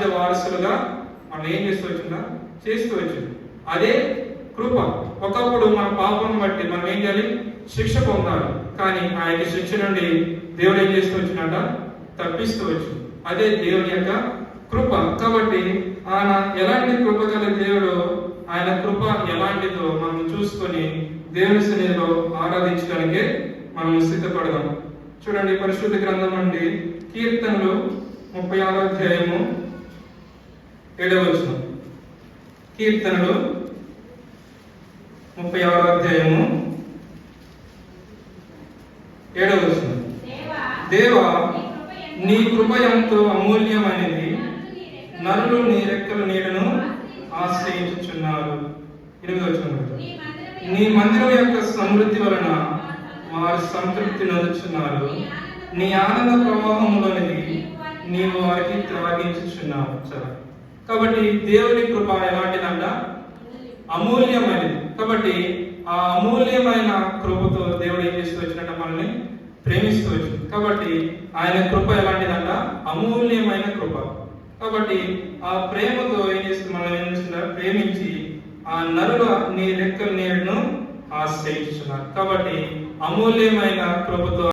రాజ్య వారసులుగా మనం ఏం చేస్తూ వచ్చిందా చేస్తూ వచ్చింది. అదే కృప. ఒకప్పుడు మన పాపం బట్టి మనం ఏం చేయాలి, శిక్ష పొందాలి. కానీ ఆ యొక్క శిక్ష నుండి దేవుడు ఏం చేస్తూ వచ్చినట, తప్పిస్తూ వచ్చు. అదే దేవుని యొక్క కృప. కాబట్టి ఆయన ఎలాంటి కృప గల దేవుడు, ఆయన కృప ఎలాంటిదో మనం చూసుకొని దేవుని సన్నిధిలో ఆరాధించడానికే మనం సిద్ధపడదాం. చూడండి, పరిశుద్ధ గ్రంథం నుండి కీర్తనలు 36వ అధ్యాయము 7వ వచనం. కీర్తనలు 36వ అధ్యాయము 7వ వచనం. దేవా, నీ కృప ఎంతో అమూల్యమైనది, నరులు నీ రెక్కల నీడను ఆశ్రయించుచున్నారు. 8వ వచనం. నీ మందిరం యొక్క సమృద్ధి వలన వారు సంతృప్తి నొందుచున్నారు. నీ ఆనంద ప్రవాహంలోనిది నీవు వారికి త్రాగించుచున్నావు. కాబట్టి దేవుని కృప ఎలాంటిదంట, అమూల్యమైనది. కాబట్టి ఆ అమూల్యమైన కృపతో దేవుడు ఏం చేస్తూ వచ్చినట్ట, మనల్ని ప్రేమిస్తూ వచ్చింది. కాబట్టి ఆయన కృప ఎలాంటిదంట, అమూల్యమైన కృప. కాబట్టి ఆ ప్రేమతో ఏం చేస్తుంది, మనం ఏం చేస్తున్నారు, ప్రేమించి ఆ నరుల నీ రెక్కల నీడను ఆశ్రయించుచున్నారు. కాబట్టి అమూల్యమైన కృపతో